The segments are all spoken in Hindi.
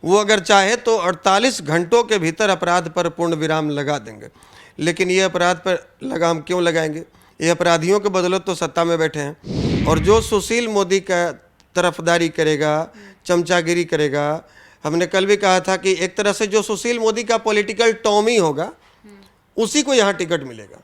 वो अगर चाहे तो 48 घंटों के भीतर अपराध पर पूर्ण विराम लगा देंगे। लेकिन ये अपराध पर लगाम क्यों लगाएंगे? ये अपराधियों के बदौलत तो सत्ता में बैठे हैं। और जो सुशील मोदी का तरफदारी करेगा, चमचागिरी करेगा, हमने कल भी कहा था कि एक तरह से जो सुशील मोदी का पॉलिटिकल टॉमी होगा उसी को यहाँ टिकट मिलेगा।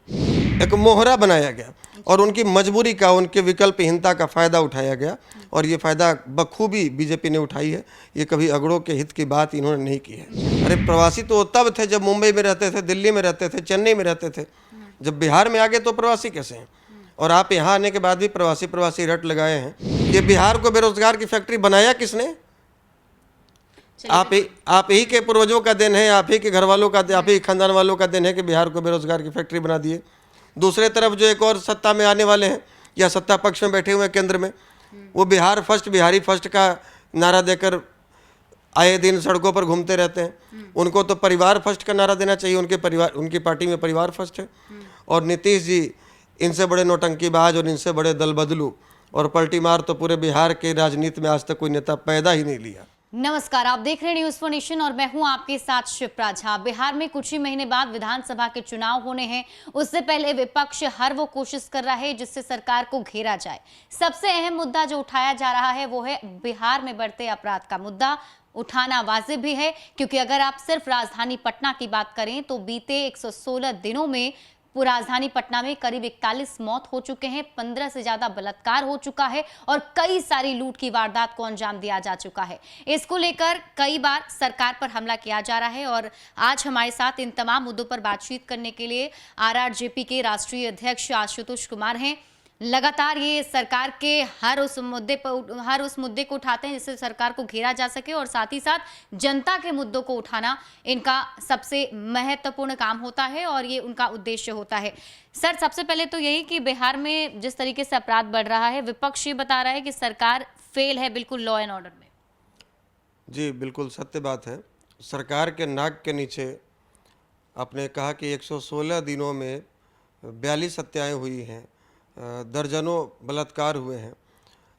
एक मोहरा बनाया गया और उनकी मजबूरी का, उनके विकल्पहीनता का फ़ायदा उठाया गया और ये फ़ायदा बखूबी बीजेपी ने उठाई है। ये कभी अगड़ों के हित की बात इन्होंने नहीं की है। अरे प्रवासी तो तब थे जब मुंबई में रहते थे, दिल्ली में रहते थे, चेन्नई में रहते थे। जब बिहार में आ गए तो प्रवासी कैसे हैं? और आप यहाँ आने के बाद भी प्रवासी रट लगाए हैं। ये बिहार को बेरोजगार की फैक्ट्री बनाया किसने? आप ही के पूर्वजों का दिन है, आप ही के घर वालों का, आप ही खानदान वालों का दिन है कि बिहार को बेरोजगार की फैक्ट्री बना दिए। दूसरे तरफ जो एक और सत्ता में आने वाले हैं या सत्ता पक्ष में बैठे हुए हैं केंद्र में, वो बिहार फर्स्ट, बिहारी फर्स्ट का नारा देकर आए दिन सड़कों पर घूमते रहते हैं। उनको तो परिवार फर्स्ट का नारा देना चाहिए। उनकी पार्टी में परिवार फर्स्ट है। और नीतीश जी इनसे बड़े नौटंकीबाज और इनसे बड़े दल बदलू और पलटी मार तो पूरे बिहार के राजनीति में आज तक कोई नेता पैदा ही नहीं लिया। नमस्कार, आप देख रहे हैं न्यूज़ फॉर नेशन और मैं हूं आपके साथ शिप्रा झा। बिहार में कुछ ही महीने बाद विधानसभा के चुनाव होने हैं। उससे पहले विपक्ष हर वो कोशिश कर रहा है जिससे सरकार को घेरा जाए। सबसे अहम मुद्दा जो उठाया जा रहा है वो है बिहार में बढ़ते अपराध का मुद्दा। उठाना वाजिब भी है क्योंकि अगर आप सिर्फ राजधानी पटना की बात करें तो बीते 116 दिनों में राजधानी पटना में करीब 41 मौत हो चुके हैं, 15 से ज्यादा बलात्कार हो चुका है और कई सारी लूट की वारदात को अंजाम दिया जा चुका है। इसको लेकर कई बार सरकार पर हमला किया जा रहा है और आज हमारे साथ इन तमाम मुद्दों पर बातचीत करने के लिए आरआरजेपी के राष्ट्रीय अध्यक्ष आशुतोष कुमार हैं। लगातार ये सरकार के हर उस मुद्दे को उठाते हैं जिससे सरकार को घेरा जा सके और साथ ही साथ जनता के मुद्दों को उठाना इनका सबसे महत्वपूर्ण काम होता है और ये उनका उद्देश्य होता है। सर, सबसे पहले तो यही कि बिहार में जिस तरीके से अपराध बढ़ रहा है, विपक्ष ये बता रहा है कि सरकार फेल है बिल्कुल लॉ एंड ऑर्डर में। जी बिल्कुल सत्य बात है। सरकार के नाक के नीचे आपने कहा कि 116 दिनों में 42 हत्याएँ हुई हैं, दर्जनों बलात्कार हुए हैं।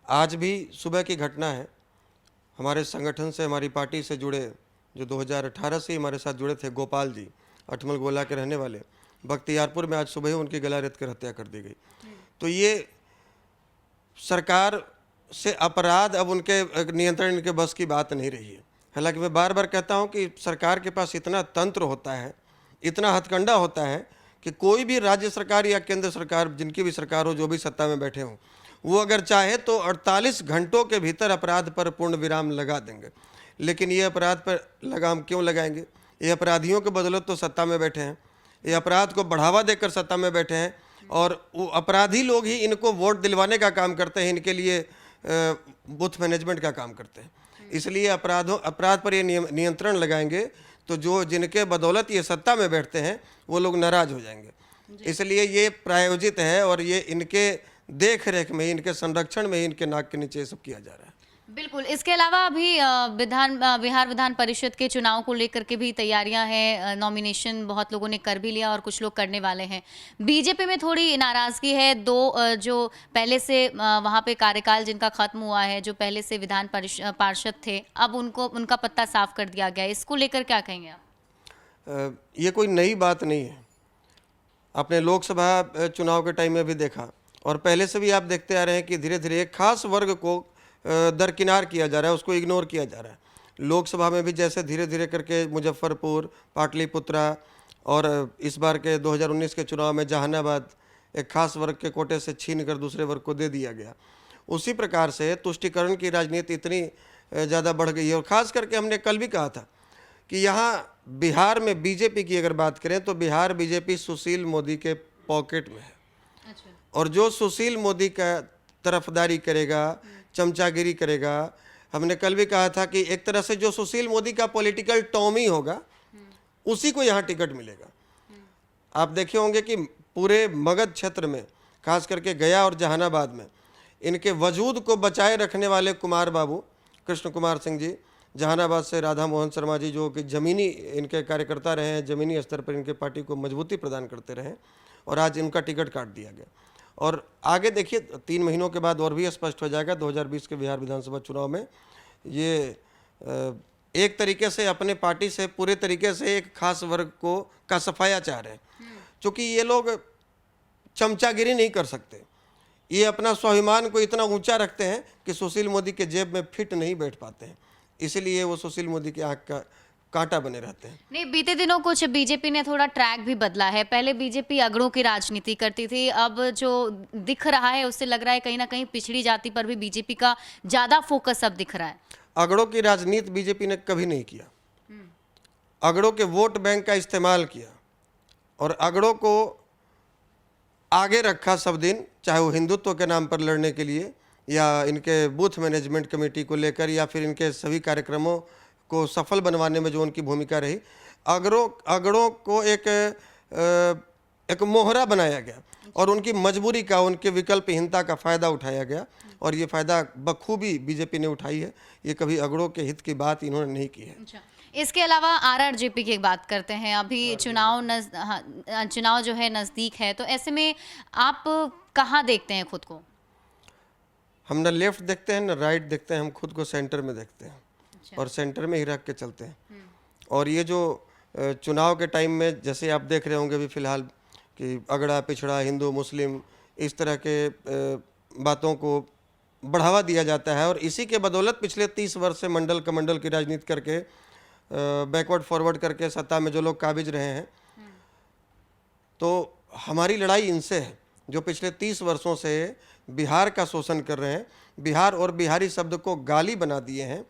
आज भी सुबह की घटना है। हमारे संगठन से, हमारी पार्टी से जुड़े, जो 2018 से हमारे साथ जुड़े थे, गोपाल जी, अठमल गोला के रहने वाले, बख्तियारपुर में आज सुबह ही उनकी गला रेत कर हत्या कर दी गई। तो ये सरकार से अपराध अब उनके नियंत्रण, इनके बस की बात नहीं रही है। हालांकि मैं बार बार कहता हूँ कि सरकार के पास इतना तंत्र होता है, इतना हथकंडा होता है कि कोई भी राज्य सरकार या केंद्र सरकार, जिनकी भी सरकार हो, जो भी सत्ता में बैठे हों, वो अगर चाहे तो 48 घंटों के भीतर अपराध पर पूर्ण विराम लगा देंगे। लेकिन ये अपराध पर लगाम क्यों लगाएंगे? ये अपराधियों के बदौलत तो सत्ता में बैठे हैं। ये अपराध को बढ़ावा देकर सत्ता में बैठे हैं और वो अपराधी लोग ही इनको वोट दिलवाने का काम करते हैं, इनके लिए बूथ मैनेजमेंट का काम करते हैं। इसलिए अपराध पर ये नियंत्रण लगाएंगे तो जो जिनके बदौलत ये सत्ता में बैठते हैं वो लोग नाराज हो जाएंगे। इसलिए ये प्रायोजित है और ये इनके देख रेख में ही, इनके संरक्षण में ही, इनके नाक के नीचे सब किया जा रहा है। बिल्कुल। इसके अलावा अभी बिहार विधान परिषद के चुनाव को लेकर के भी तैयारियां हैं। नॉमिनेशन बहुत लोगों ने कर भी लिया और कुछ लोग करने वाले हैं। बीजेपी में थोड़ी नाराजगी है। दो जो पहले से वहां पे कार्यकाल जिनका खत्म हुआ है, जो पहले से विधान पार्षद थे, अब उनका पत्ता साफ कर दिया गया। इसको लेकर क्या कहेंगे आप? ये कोई नई बात नहीं है। आपने लोकसभा चुनाव के टाइम में भी देखा और पहले से भी आप देखते आ रहे हैं कि धीरे धीरे एक खास वर्ग को दरकिनार किया जा रहा है, उसको इग्नोर किया जा रहा है। लोकसभा में भी जैसे धीरे धीरे करके मुजफ्फरपुर, पाटलिपुत्रा और इस बार के 2019 के चुनाव में जहानाबाद एक खास वर्ग के कोटे से छीन कर दूसरे वर्ग को दे दिया गया, उसी प्रकार से तुष्टीकरण की राजनीति इतनी ज़्यादा बढ़ गई है। और ख़ास करके हमने कल भी कहा था कि यहाँ बिहार में बीजेपी की अगर बात करें तो बिहार बीजेपी सुशील मोदी के पॉकेट में है। अच्छा। और जो सुशील मोदी का तरफदारी करेगा, चमचागिरी करेगा, हमने कल भी कहा था कि एक तरह से जो सुशील मोदी का पॉलिटिकल टॉमी होगा उसी को यहाँ टिकट मिलेगा। आप देखे होंगे कि पूरे मगध क्षेत्र में, खास करके गया और जहानाबाद में, इनके वजूद को बचाए रखने वाले कुमार बाबू, कृष्ण कुमार सिंह जी, जहानाबाद से राधा मोहन शर्मा जी, जो कि ज़मीनी इनके कार्यकर्ता रहे हैं, ज़मीनी स्तर पर इनके पार्टी को मजबूती प्रदान करते रहे, और आज इनका टिकट काट दिया गया। और आगे देखिए 3 महीनों के बाद और भी स्पष्ट हो जाएगा। 2020 के बिहार विधानसभा चुनाव में ये एक तरीके से अपने पार्टी से पूरे तरीके से एक खास वर्ग को का सफाया चाह रहे हैं। क्योंकि ये लोग चमचागिरी नहीं कर सकते, ये अपना स्वाभिमान को इतना ऊंचा रखते हैं कि सुशील मोदी के जेब में फिट नहीं बैठ पाते हैं, इसलिए वो सुशील मोदी की आंख का कांटा बने रहते हैं। नहीं, बीते दिनों कुछ बीजेपी ने थोड़ा ट्रैक भी बदला है। पहले बीजेपी अगड़ों की राजनीति करती थी, अब जो दिख रहा है उससे लग रहा है कहीं ना कहीं पिछड़ी जाति पर भी बीजेपी का ज्यादा फोकस अब दिख रहा है। अगड़ों की राजनीति बीजेपी ने कभी नहीं किया, अगड़ों के वोट बैंक का इस्तेमाल किया और अगड़ों को आगे रखा सब दिन, चाहे वो हिंदुत्व के नाम पर लड़ने के लिए या इनके बूथ मैनेजमेंट कमेटी को लेकर या फिर इनके सभी कार्यक्रमों को सफल बनवाने में जो उनकी भूमिका रही। अगड़ों को एक मोहरा बनाया गया और उनकी मजबूरी का, उनके विकल्पहीनता का फ़ायदा उठाया गया और ये फ़ायदा बखूबी बीजेपी ने उठाई है। ये कभी अगड़ों के हित की बात इन्होंने नहीं की है। अच्छा, इसके अलावा आरआरजेपी की बात करते हैं। अभी चुनाव जो है नज़दीक है, तो ऐसे में आप कहाँ देखते हैं खुद को? हम न लेफ्ट देखते हैं न राइट देखते हैं, हम खुद को सेंटर में देखते हैं। अच्छा। और सेंटर में ही रख के चलते हैं। और ये जो चुनाव के टाइम में जैसे आप देख रहे होंगे अभी फ़िलहाल कि अगड़ा पिछड़ा हिंदू मुस्लिम इस तरह के बातों को बढ़ावा दिया जाता है और इसी के बदौलत पिछले 30 वर्ष से मंडल कमंडल की राजनीति करके बैकवर्ड फॉरवर्ड करके सत्ता में जो लोग काबिज रहे हैं, तो हमारी लड़ाई इनसे है जो पिछले 30 वर्षों से बिहार का शोषण कर रहे हैं, बिहार और बिहारी शब्द को गाली बना दिए हैं,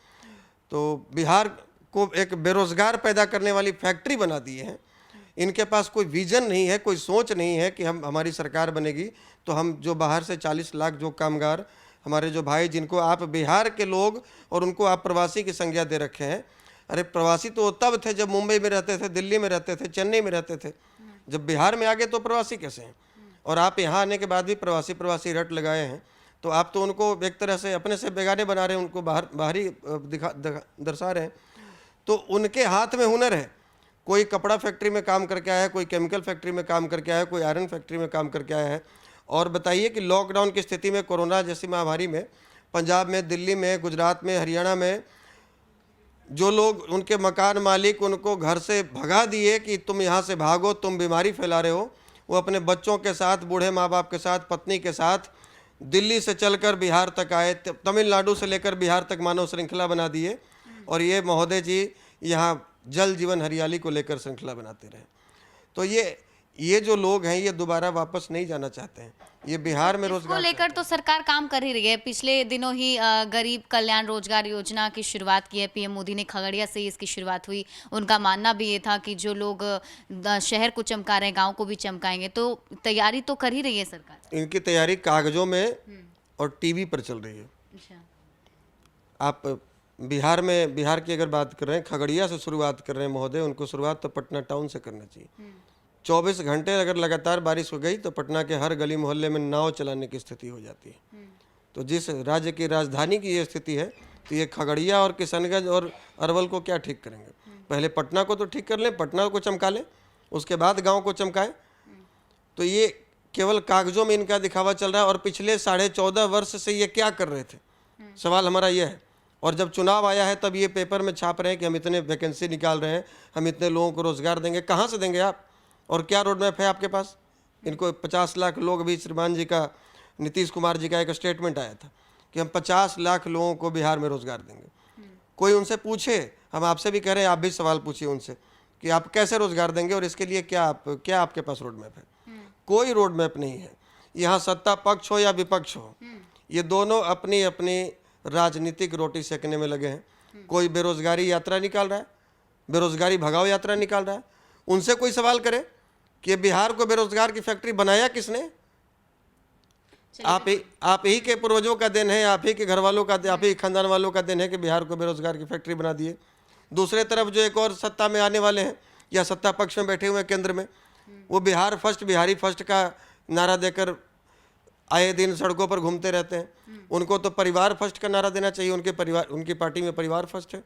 तो बिहार को एक बेरोजगार पैदा करने वाली फैक्ट्री बना दिए हैं। इनके पास कोई विजन नहीं है, कोई सोच नहीं है कि हमारी सरकार बनेगी तो हम जो बाहर से 40 लाख जो कामगार हमारे जो भाई जिनको आप बिहार के लोग और उनको आप प्रवासी की संज्ञा दे रखे हैं। अरे प्रवासी तो तब थे जब मुंबई में रहते थे, दिल्ली में रहते थे, चेन्नई में रहते थे, जब बिहार में आ गए तो प्रवासी कैसे हैं? और आप यहाँ आने के बाद भी प्रवासी रट लगाए हैं, तो आप तो उनको एक तरह से अपने से बेगाने बना रहे हैं, उनको बाहरी दर्शा रहे हैं। तो उनके हाथ में हुनर है, कोई कपड़ा फैक्ट्री में काम करके आया है, कोई केमिकल फैक्ट्री में काम करके आया है, कोई आयरन फैक्ट्री में काम करके आया है। और बताइए कि लॉकडाउन की स्थिति में, कोरोना जैसी महामारी में, पंजाब में, दिल्ली में, गुजरात में, हरियाणा में जो लोग उनके मकान मालिक उनको घर से भगा दिए कि तुम यहाँ से भागो, तुम बीमारी फैला रहे हो, वो अपने बच्चों के साथ, बूढ़े माँ बाप के साथ, पत्नी के साथ दिल्ली से चलकर बिहार तक आए, तमिलनाडु से लेकर बिहार तक मानव श्रृंखला बना दिए। और ये महोदय जी यहाँ जल जीवन हरियाली को लेकर श्रृंखला बनाते रहे। तो ये जो लोग हैं ये दोबारा वापस नहीं जाना चाहते हैं, ये बिहार में रोजगार को लेकर तो सरकार काम कर ही रही है। पिछले दिनों ही गरीब कल्याण रोजगार योजना की शुरुआत की है पीएम मोदी ने, खगड़िया से ही इसकी शुरुआत हुई। उनका मानना भी ये था कि जो लोग शहर को चमका रहे हैं गांव को भी चमकाएंगे, तो तैयारी तो कर ही रही है सरकार। इनकी तैयारी कागजों में और टीवी पर चल रही है। अच्छा। आप बिहार की अगर बात कर रहे हैं, खगड़िया से शुरुआत कर रहे हैं महोदय, उनको शुरुआत तो पटना टाउन से करना चाहिए। 24 घंटे अगर लगातार बारिश हो गई तो पटना के हर गली मोहल्ले में नाव चलाने की स्थिति हो जाती है। तो जिस राज्य की राजधानी की ये स्थिति है, तो ये खगड़िया और किशनगंज और अरवल को क्या ठीक करेंगे? पहले पटना को तो ठीक कर लें, पटना को चमका लें, उसके बाद गांव को चमकाएं। तो ये केवल कागजों में इनका दिखावा चल रहा है। और पिछले 14.5 वर्ष से ये क्या कर रहे थे, सवाल हमारा ये है। और जब चुनाव आया है तब ये पेपर में छाप रहे हैं कि हम इतने वैकेंसी निकाल रहे हैं, हम इतने लोगों को रोजगार देंगे। कहाँ से देंगे आप? और क्या रोड मैप है आपके पास? इनको 50 लाख लोग, भी श्रीमान जी का, नीतीश कुमार जी का एक स्टेटमेंट आया था कि हम 50 लाख लोगों को बिहार में रोजगार देंगे। कोई उनसे पूछे, हम आपसे भी कह रहे हैं, आप भी सवाल पूछिए उनसे कि आप कैसे रोजगार देंगे और इसके लिए क्या आपके पास रोड मैप है? कोई रोड मैप नहीं है। यहाँ सत्ता पक्ष हो या विपक्ष हो, ये दोनों अपनी अपनी राजनीतिक रोटी सेकने में लगे हैं। कोई बेरोजगारी यात्रा निकाल रहा है, बेरोजगारी भगाओ यात्रा निकाल रहा है। उनसे कोई सवाल करे कि बिहार को बेरोजगार की फैक्ट्री बनाया किसने? आप ही के पूर्वजों का दिन है, आप ही के घर वालों का, आप ही खानदान वालों का दिन है कि बिहार को बेरोजगार की फैक्ट्री बना दिए। दूसरे तरफ जो एक और सत्ता में आने वाले हैं या सत्ता पक्ष में बैठे हुए हैं केंद्र में, वो बिहार फर्स्ट, बिहारी फर्स्ट का नारा देकर आए दिन सड़कों पर घूमते रहते हैं। उनको तो परिवार फर्स्ट का नारा देना चाहिए, उनकी पार्टी में परिवार फर्स्ट है।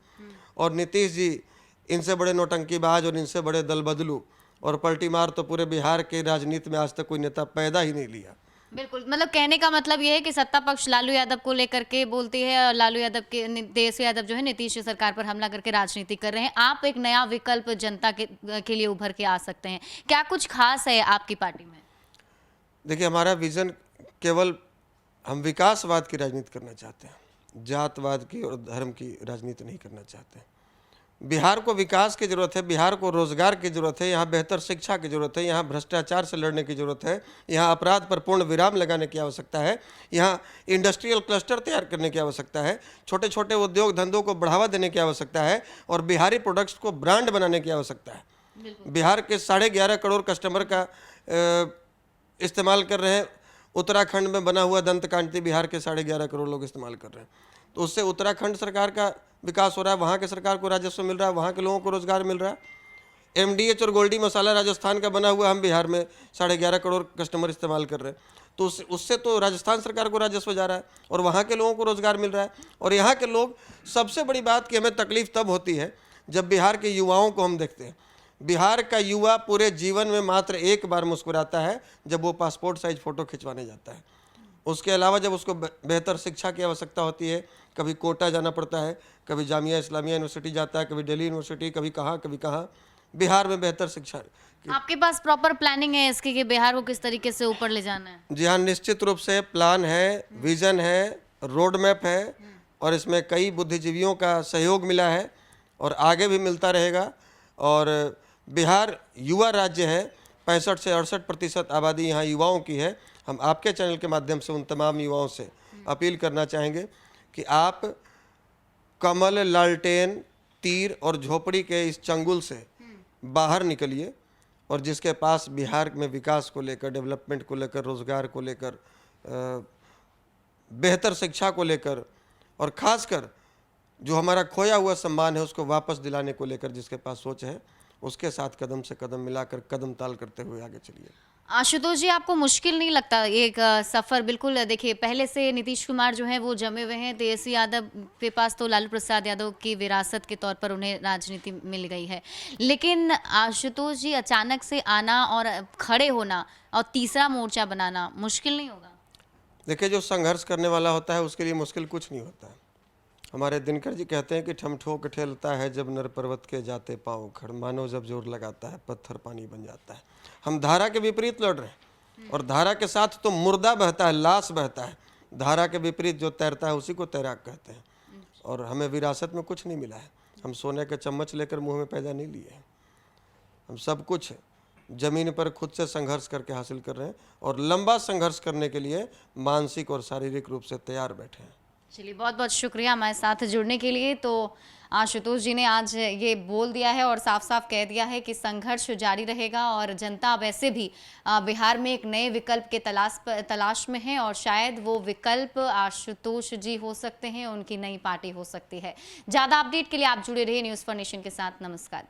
और नीतीश जी इनसे बड़े नौटंकीबाज और इनसे बड़े दल बदलू और पलटी मार तो पूरे बिहार के राजनीति में आज तक कोई नेता पैदा ही नहीं लिया। बिल्कुल, मतलब कहने का मतलब ये है कि सत्ता पक्ष लालू यादव को लेकर के बोलती है और लालू यादव के तेजस्वी यादव जो है नीतीश सरकार पर हमला करके राजनीति कर रहे हैं। आप एक नया विकल्प जनता के लिए उभर के आ सकते हैं। क्या कुछ खास है आपकी पार्टी में? देखिए, हमारा विज़न केवल हम विकासवाद की राजनीति करना चाहते हैं, जातवाद की और धर्म की राजनीति नहीं करना चाहते हैं। बिहार को विकास की ज़रूरत है, बिहार को रोज़गार की ज़रूरत है, यहाँ बेहतर शिक्षा की ज़रूरत है, यहाँ भ्रष्टाचार से लड़ने की ज़रूरत है, यहाँ अपराध पर पूर्ण विराम लगाने की आवश्यकता है, यहाँ इंडस्ट्रियल क्लस्टर तैयार करने की आवश्यकता है, छोटे छोटे उद्योग धंधों को बढ़ावा देने की आवश्यकता है और बिहारी प्रोडक्ट्स को ब्रांड बनाने की आवश्यकता है। बिहार के 11.5 करोड़ कस्टमर का इस्तेमाल कर रहे हैं। उत्तराखंड में बना हुआ दंतकांति बिहार के 11.5 करोड़ लोग इस्तेमाल कर रहे हैं, तो उससे उत्तराखंड सरकार का विकास हो रहा है, वहाँ के सरकार को राजस्व मिल रहा है, वहाँ के लोगों को रोजगार मिल रहा है। MDH और गोल्डी मसाला राजस्थान का बना हुआ, हम बिहार में 11.5 करोड़ कस्टमर इस्तेमाल कर रहे हैं, तो उससे तो राजस्थान सरकार को राजस्व जा रहा है और वहाँ के लोगों को रोजगार मिल रहा है। और यहाँ के लोग, सबसे बड़ी बात कि हमें तकलीफ तब होती है जब बिहार के युवाओं को हम देखते हैं। बिहार का युवा पूरे जीवन में मात्र एक बार मुस्कुराता है जब वो पासपोर्ट साइज फ़ोटो खिंचवाने जाता है। उसके अलावा जब उसको बेहतर शिक्षा की आवश्यकता होती है, कभी कोटा जाना पड़ता है, कभी जामिया इस्लामिया यूनिवर्सिटी जाता है, कभी दिल्ली यूनिवर्सिटी, कभी कहाँ। बिहार में बेहतर शिक्षा आपके पास प्रॉपर प्लानिंग है इसकी कि बिहार को किस तरीके से ऊपर ले जाना है? जी हाँ, निश्चित रूप से प्लान है, विज़न है, रोड मैप है और इसमें कई बुद्धिजीवियों का सहयोग मिला है और आगे भी मिलता रहेगा। और बिहार युवा राज्य है, 65 से 68% आबादी यहाँ युवाओं की है। हम आपके चैनल के माध्यम से उन तमाम युवाओं से अपील करना चाहेंगे कि आप कमल, लालटेन, तीर और झोपड़ी के इस चंगुल से बाहर निकलिए और जिसके पास बिहार में विकास को लेकर, डेवलपमेंट को लेकर, रोज़गार को लेकर, बेहतर शिक्षा को लेकर और ख़ासकर जो हमारा खोया हुआ सम्मान है उसको वापस दिलाने को लेकर जिसके पास सोच है, उसके साथ कदम से कदम मिलाकर, कदम ताल करते हुए आगे चलिए। आशुतोष जी, आपको मुश्किल नहीं लगता एक सफ़र? बिल्कुल, देखिए पहले से नीतीश कुमार जो हैं वो जमे हुए हैं, तेजस्वी यादव के पास तो लालू प्रसाद यादव की विरासत के तौर पर उन्हें राजनीति मिल गई है, लेकिन आशुतोष जी अचानक से आना और खड़े होना और तीसरा मोर्चा बनाना मुश्किल नहीं होगा? देखिए, जो संघर्ष करने वाला होता है उसके लिए मुश्किल कुछ नहीं होता है। हमारे दिनकर जी कहते हैं कि ठमठोक ठेलता है जब नर पर्वत के जाते पाँव खड़, मानो जब जोर लगाता है पत्थर पानी बन जाता है। हम धारा के विपरीत लड़ रहे हैं और धारा के साथ तो मुर्दा बहता है, लाश बहता है। धारा के विपरीत जो तैरता है उसी को तैराक कहते हैं। और हमें विरासत में कुछ नहीं मिला है, हम सोने के चम्मच लेकर मुंह में पैदा नहीं लिए हैं। हम सब कुछ ज़मीन पर खुद से संघर्ष करके हासिल कर रहे हैं और लंबा संघर्ष करने के लिए मानसिक और शारीरिक रूप से तैयार बैठे हैं। चलिए, बहुत बहुत शुक्रिया हमारे साथ जुड़ने के लिए। तो आशुतोष जी ने आज ये बोल दिया है और साफ साफ कह दिया है कि संघर्ष जारी रहेगा और जनता वैसे भी बिहार में एक नए विकल्प के तलाश में है और शायद वो विकल्प आशुतोष जी हो सकते हैं, उनकी नई पार्टी हो सकती है। ज़्यादा अपडेट के लिए आप जुड़े रहिए न्यूज़ फॉर नेशन के साथ। नमस्कार।